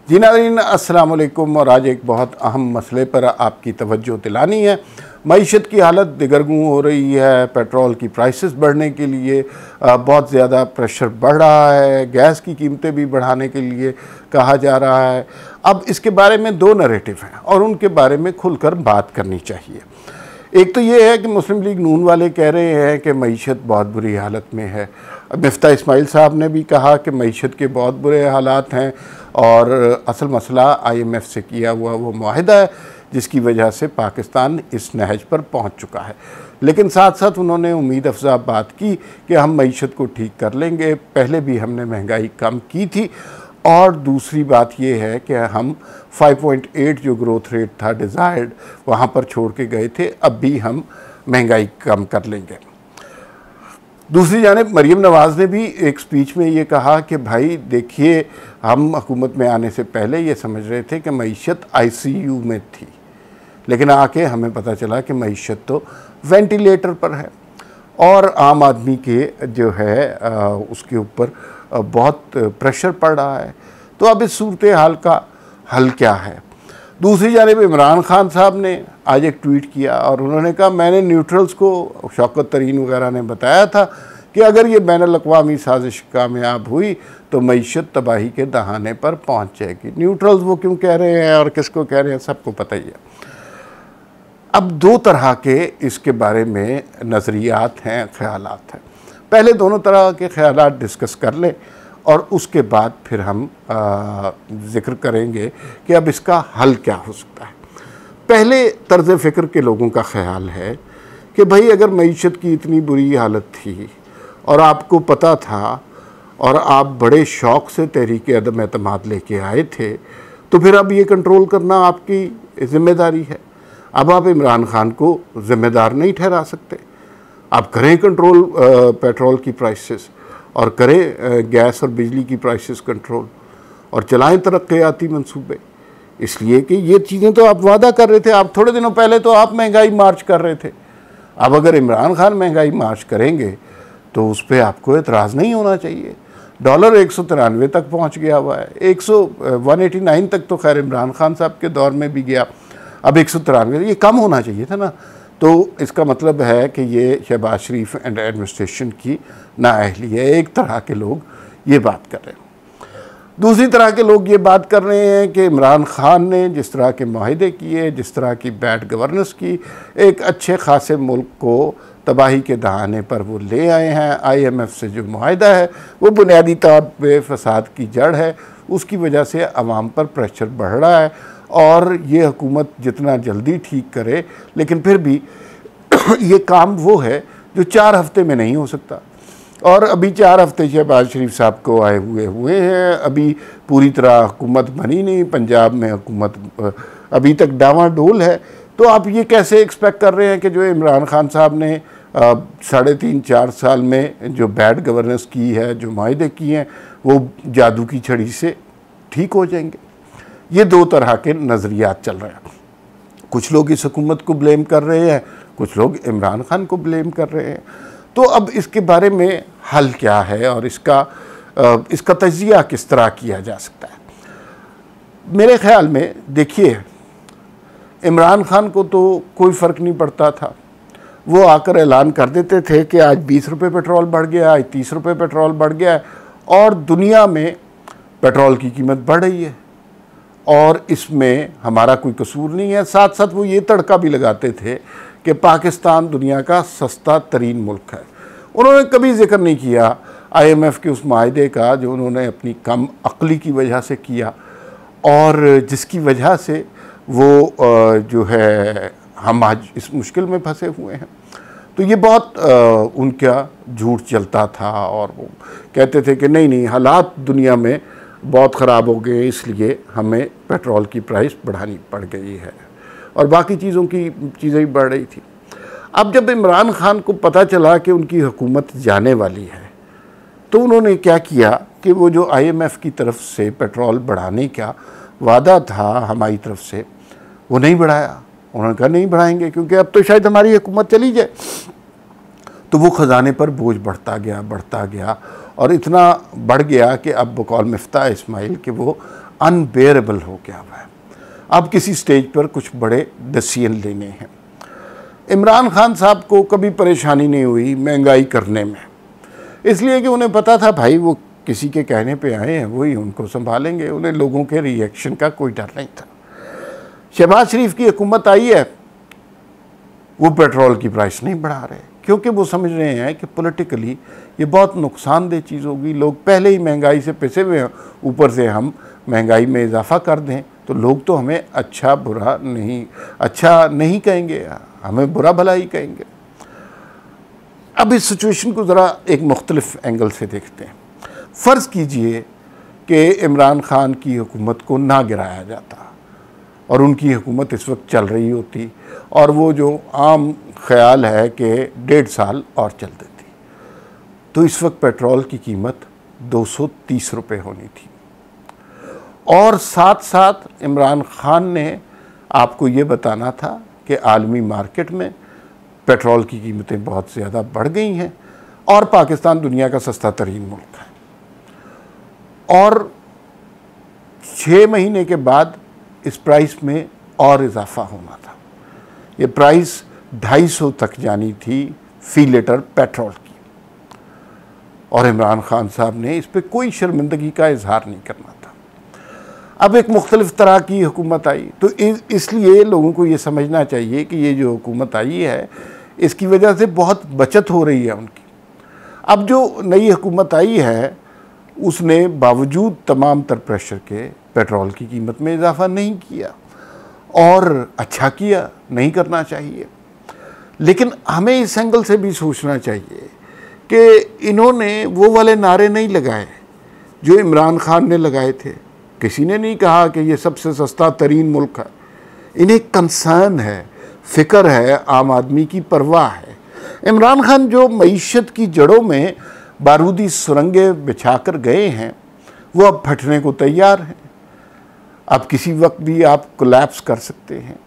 जी नाज़रीन, अस्सलाम वालेकुम। और आज एक बहुत अहम मसले पर आपकी तवज्जो दिलानी है। मईशत की हालत दिगरगूं हो रही है। पेट्रोल की प्राइसेस बढ़ने के लिए बहुत ज़्यादा प्रेशर बढ़ रहा है। गैस की कीमतें भी बढ़ाने के लिए कहा जा रहा है। अब इसके बारे में दो नैरेटिव हैं और उनके बारे में खुलकर बात करनी चाहिए। एक तो ये है कि मुस्लिम लीग नून वाले कह रहे हैं कि मईशत बहुत बुरी हालत में है। मिफ्ता इस्माइल साहब ने भी कहा कि मईशत के बहुत बुरे हालात हैं और असल मसला IMF से किया हुआ वो मुआहिदा है जिसकी वजह से पाकिस्तान इस नहज पर पहुंच चुका है। लेकिन साथ साथ उन्होंने उम्मीद अफजा बात की कि हम मईशत को ठीक कर लेंगे। पहले भी हमने महंगाई कम की थी और दूसरी बात ये है कि हम 5.8 जो ग्रोथ रेट था डिज़ायर्ड वहाँ पर छोड़ के गए थे, अब भी हम महंगाई कम कर लेंगे। दूसरी जानिब मरीम नवाज़ ने भी एक स्पीच में ये कहा कि भाई देखिए, हम हुकूमत में आने से पहले ये समझ रहे थे कि मईशत ICU में थी, लेकिन आके हमें पता चला कि मईशत तो वेंटिलेटर पर है और आम आदमी के जो है उसके ऊपर बहुत प्रेशर पड़ रहा है। तो अब इस सूरत हाल का हल क्या है? दूसरी जानिब इमरान खान साहब ने आज एक ट्वीट किया और उन्होंने कहा, मैंने न्यूट्रल्स को, शौकत तरीन वगैरह ने बताया था कि अगर ये बैनुल-अक़वामी साजिश कामयाब हुई तो मईशत तबाही के दहाने पर पहुंच जाएगी। न्यूट्रल्स वो क्यों कह रहे हैं और किसको कह रहे हैं सबको पता ही है। अब दो तरह के इसके बारे में नज़रियात हैं, ख़यालात हैं। पहले दोनों तरह के ख़यालात डिस्कस कर लें और उसके बाद फिर हम ज़िक्र करेंगे कि अब इसका हल क्या हो सकता है। पहले तर्ज़ फ़िक्र के लोगों का ख़याल है कि भाई अगर मईशत की इतनी बुरी हालत थी और आपको पता था और आप बड़े शौक़ से तहरीक अदम एतमाद लेके आए थे, तो फिर अब ये कंट्रोल करना आपकी ज़िम्मेदारी है। अब आप इमरान खान को ज़िम्मेदार नहीं ठहरा सकते। आप करें कंट्रोल पेट्रोल की प्राइसेस और करें गैस और बिजली की प्राइसेस कंट्रोल और चलाएं तरक्याती मंसूबे। इसलिए कि ये चीज़ें तो आप वादा कर रहे थे। आप थोड़े दिनों पहले तो आप महंगाई मार्च कर रहे थे। अब अगर इमरान खान महंगाई मार्च करेंगे तो उस पर आपको एतराज़ नहीं होना चाहिए। डॉलर 193 तक पहुंच गया हुआ है। 189 तक तो खैर इमरान खान साहब के दौर में भी गया, अब 193। ये कम होना चाहिए था ना। तो इसका मतलब है कि ये शहबाज शरीफ एंड एडमिनिस्ट्रेशन की नाअहली है। एक तरह के लोग ये बात कर रहे हैं। दूसरी तरह के लोग ये बात कर रहे हैं कि इमरान खान ने जिस तरह के मुआहिदे किए, जिस तरह की बैड गवर्नेंस की, एक अच्छे खासे मुल्क को तबाही के दहाने पर वो ले आए हैं। IMF से जो मुआहिदा है वो बुनियादी तौर पे फसाद की जड़ है, उसकी वजह से आवाम पर प्रेशर बढ़ रहा है और ये हुकूमत जितना जल्दी ठीक करे, लेकिन फिर भी ये काम वो है जो 4 हफ्ते में नहीं हो सकता। और अभी 4 हफ्ते शहबाज शरीफ साहब को आए हुए हैं, अभी पूरी तरह हुकूमत बनी नहीं। पंजाब में हुकूमत अभी तक डावाडोल है। तो आप ये कैसे एक्सपेक्ट कर रहे हैं कि जो इमरान खान साहब ने 3.5-4 साल में जो बैड गवर्नेंस की है, जो मुआहिदे किए हैं, वो जादू की छड़ी से ठीक हो जाएंगे? ये दो तरह के नज़रियात चल रहे हैं। कुछ लोग इस हुकूमत को ब्लेम कर रहे हैं, कुछ लोग इमरान खान को ब्लेम कर रहे हैं। तो अब इसके बारे में हल क्या है और इसका तजिया किस तरह किया जा सकता है? मेरे ख़्याल में देखिए, इमरान खान को तो कोई फ़र्क नहीं पड़ता था। वो आकर ऐलान कर देते थे कि आज 20 रुपये पेट्रोल बढ़ गया, आज 30 रुपये पेट्रोल बढ़ गया है और दुनिया में पेट्रोल की कीमत बढ़ रही है और इसमें हमारा कोई कसूर नहीं है। साथ साथ वो ये तड़का भी लगाते थे कि पाकिस्तान दुनिया का सस्ता तरीन मुल्क है। उन्होंने कभी जिक्र नहीं किया IMF के उस मुआहिदे का जो उन्होंने अपनी कम अक्ली की वजह से किया और जिसकी वजह से वो जो है हम आज इस मुश्किल में फंसे हुए हैं। तो ये बहुत उनका झूठ चलता था और वो कहते थे कि नहीं हालात दुनिया में बहुत ख़राब हो गए, इसलिए हमें पेट्रोल की प्राइस बढ़ानी पड़ गई है और बाकी चीज़ों की चीज़ें भी बढ़ रही थी। अब जब इमरान खान को पता चला कि उनकी हुकूमत जाने वाली है तो उन्होंने क्या किया कि वो जो IMF की तरफ से पेट्रोल बढ़ाने का वादा था हमारी तरफ से, वो नहीं बढ़ाया। उन्होंने कहा नहीं बढ़ाएंगे क्योंकि अब तो शायद हमारी हुकूमत चली जाए। तो वो ख़जाने पर बोझ बढ़ता गया और इतना बढ़ गया कि अब बकौल मिफ्ता इस्माइल कि वो अनबेरेबल हो गया हुआ है। अब किसी स्टेज पर कुछ बड़े डिसीजन लेने हैं। इमरान खान साहब को कभी परेशानी नहीं हुई महंगाई करने में, इसलिए कि उन्हें पता था भाई वो किसी के कहने पे आए हैं, वही उनको संभालेंगे, उन्हें लोगों के रिएक्शन का कोई डर नहीं था। शहबाज शरीफ की हुकूमत आई है, वो पेट्रोल की प्राइस नहीं बढ़ा रहे क्योंकि वो समझ रहे हैं कि पॉलिटिकली ये बहुत नुकसानदेह चीज़ होगी। लोग पहले ही महंगाई से पिसे हुए हैं, ऊपर से हम महंगाई में इजाफा कर दें तो लोग तो हमें अच्छा नहीं कहेंगे, हमें बुरा भला ही कहेंगे। अब इस सिचुएशन को ज़रा एक मुख्तलिफ एंगल से देखते हैं। फ़र्ज़ कीजिए कि इमरान खान की हुकूमत को ना गिराया जाता और उनकी हुकूमत इस वक्त चल रही होती और वो जो आम ख्याल है कि 1.5 साल और चल देती, तो इस वक्त पेट्रोल की कीमत 230 रुपये होनी थी। और साथ साथ इमरान खान ने आपको ये बताना था कि आलमी मार्केट में पेट्रोल की कीमतें बहुत ज़्यादा बढ़ गई हैं और पाकिस्तान दुनिया का सस्ता तरीन मुल्क है। और 6 महीने के बाद इस प्राइस में और इजाफा होना था। ये प्राइस 250 तक जानी थी फ़ी लीटर पेट्रोल की, और इमरान खान साहब ने इस पर कोई शर्मिंदगी का इजहार नहीं करना था। अब एक मुख्तलिफ तरह की हुकूमत आई, तो इसलिए लोगों को ये समझना चाहिए कि ये जो हुकूमत आई है इसकी वजह से बहुत बचत हो रही है उनकी। अब जो नई हुकूमत आई है उसने बावजूद तमाम तर प्रेशर के पेट्रोल की कीमत में इजाफा नहीं किया, और अच्छा किया, नहीं करना चाहिए। लेकिन हमें इस एंगल से भी सोचना चाहिए कि इन्होंने वो वाले नारे नहीं लगाए जो इमरान खान ने लगाए थे। किसी ने नहीं कहा कि ये सबसे सस्ता तरीन मुल्क है। इन्हें कंसर्न है, फ़िक्र है, आम आदमी की परवाह है। इमरान खान जो मईशत की जड़ों में बारूदी सुरंगें बिछा कर गए हैं वो अब फटने को तैयार हैं। अब किसी वक्त भी आप कोलैप्स कर सकते हैं।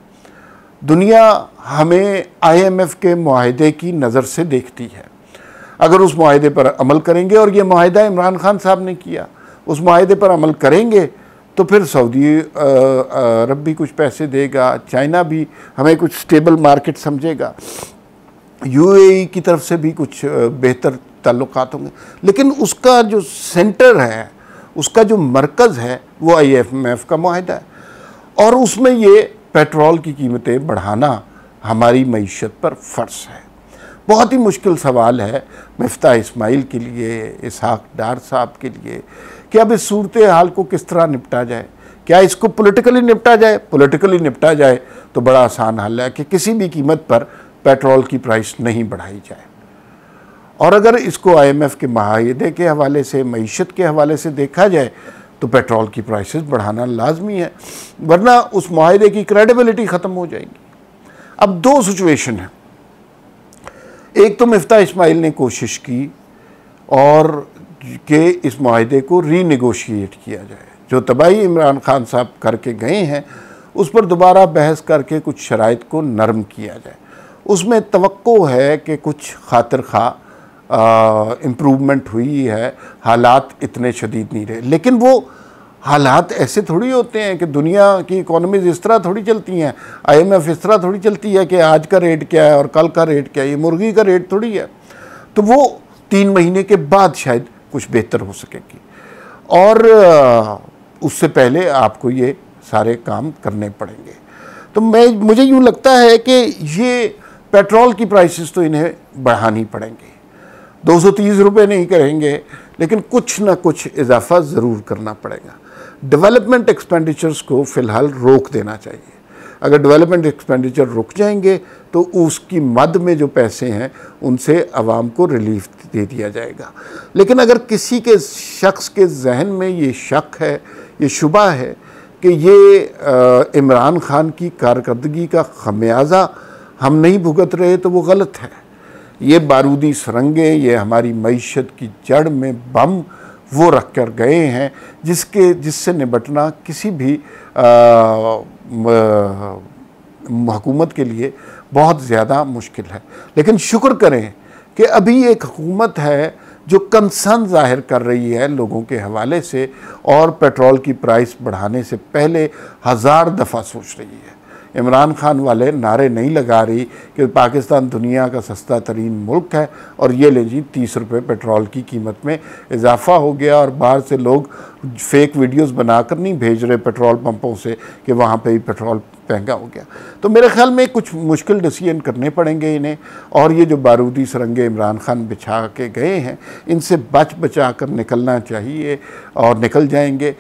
दुनिया हमें IMF के मुआहदे की नज़र से देखती है। अगर उस मुआहदे पर अमल करेंगे, और ये मुआहदा इमरान खान साहब ने किया, उस मुआहदे पर अमल करेंगे तो फिर सऊदी अरब भी कुछ पैसे देगा, चाइना भी हमें कुछ स्टेबल मार्केट समझेगा, UAE की तरफ से भी कुछ बेहतर ताल्लुकात होंगे। लेकिन उसका जो सेंटर है, उसका जो मरकज़ है वो IMF का मुआहदा है, और उसमें ये पेट्रोल की कीमतें बढ़ाना हमारी मईशत पर फ़र्ज है। बहुत ही मुश्किल सवाल है मिफ्ता इस्माइल के लिए, इसहाक डार साहब के लिए, कि अब इस सूरत हाल को किस तरह निपटा जाए। क्या इसको पॉलिटिकली निपटा जाए? पॉलिटिकली निपटा जाए तो बड़ा आसान हल है कि किसी भी कीमत पर पेट्रोल की प्राइस नहीं बढ़ाई जाए। और अगर इसको IMF के मुआहदे के हवाले से, मईशत के हवाले से देखा जाए तो पेट्रोल की प्राइसेस बढ़ाना लाजमी है, वरना उस मुआहदे की क्रेडिबिलिटी ख़त्म हो जाएगी। अब 2 सिचुएशन है। एक तो मिफ्ता इस्माइल ने कोशिश की और कि इस मुआहदे को रीनेगोशिएट किया जाए, जो तबाही इमरान खान साहब करके गए हैं उस पर दोबारा बहस करके कुछ शराइत को नरम किया जाए। उसमें तवक्को है कि कुछ खातिर खा इम्प्रूवमेंट हुई है, हालात इतने शदीद नहीं रहे। लेकिन वो हालात ऐसे थोड़ी होते हैं कि दुनिया की इकोनॉमीज़ इस तरह थोड़ी चलती हैं, IMF इस तरह थोड़ी चलती है कि आज का रेट क्या है और कल का रेट क्या है। ये मुर्गी का रेट थोड़ी है। तो वो 3 महीने के बाद शायद कुछ बेहतर हो सकेगी, और उससे पहले आपको ये सारे काम करने पड़ेंगे। तो मुझे यूँ लगता है कि ये पेट्रोल की प्राइसेस तो इन्हें बढ़ानी पड़ेंगी। 230 रुपये नहीं करेंगे, लेकिन कुछ ना कुछ इजाफा ज़रूर करना पड़ेगा। डेवलपमेंट एक्सपेंडिचर्स को फ़िलहाल रोक देना चाहिए। अगर डेवलपमेंट एक्सपेंडिचर रुक जाएंगे तो उसकी मद में जो पैसे हैं उनसे आवाम को रिलीफ दे दिया जाएगा। लेकिन अगर किसी के शख्स के जहन में ये शक है, ये शुबा है कि ये इमरान खान की कारकर्दगी का खमियाजा हम नहीं भुगत रहे, तो वो गलत है। ये बारूदी सुरंगें, ये हमारी मईशत की जड़ में बम वो रख कर गए हैं जिससे निपटना किसी भी हुकूमत के लिए बहुत ज़्यादा मुश्किल है। लेकिन शुक्र करें कि अभी एक हुकूमत है जो कंसर्न ज़ाहिर कर रही है लोगों के हवाले से और पेट्रोल की प्राइस बढ़ाने से पहले 1000 दफ़ा सोच रही है। इमरान खान वाले नारे नहीं लगा रही कि पाकिस्तान दुनिया का सस्ता तरीन मुल्क है और ये ले जी 30 रुपये पेट्रोल की कीमत में इजाफ़ा हो गया, और बाहर से लोग फेक वीडियोस बनाकर नहीं भेज रहे पेट्रोल पंपों से कि वहाँ पे ही पेट्रोल महंगा हो गया। तो मेरे ख्याल में कुछ मुश्किल डिसीजन करने पड़ेंगे इन्हें, और ये जो बारूदी सरंगे इमरान खान बिछा के गए हैं इनसे बचा कर निकलना चाहिए और निकल जाएंगे।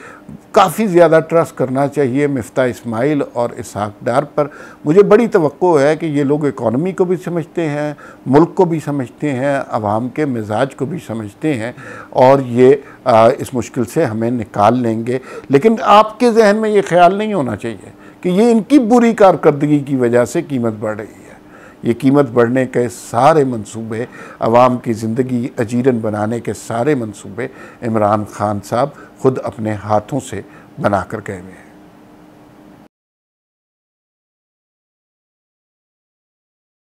काफ़ी ज़्यादा ट्रस्ट करना चाहिए मिफ्ता इस्माइल और इसहाक डार पर। मुझे बड़ी तवक्को है कि ये लोग इकॉनमी को भी समझते हैं, मुल्क को भी समझते हैं, आवाम के मिजाज को भी समझते हैं, और ये इस मुश्किल से हमें निकाल लेंगे। लेकिन आपके जहन में ये ख्याल नहीं होना चाहिए कि ये इनकी बुरी कारकर्दगी की वजह से कीमत बढ़ रही है। ये कीमत बढ़ने के सारे मंसूबे, आवाम की ज़िंदगी अजीरन बनाने के सारे मंसूबे इमरान खान साहब खुद अपने हाथों से बना कर गए हुए हैं।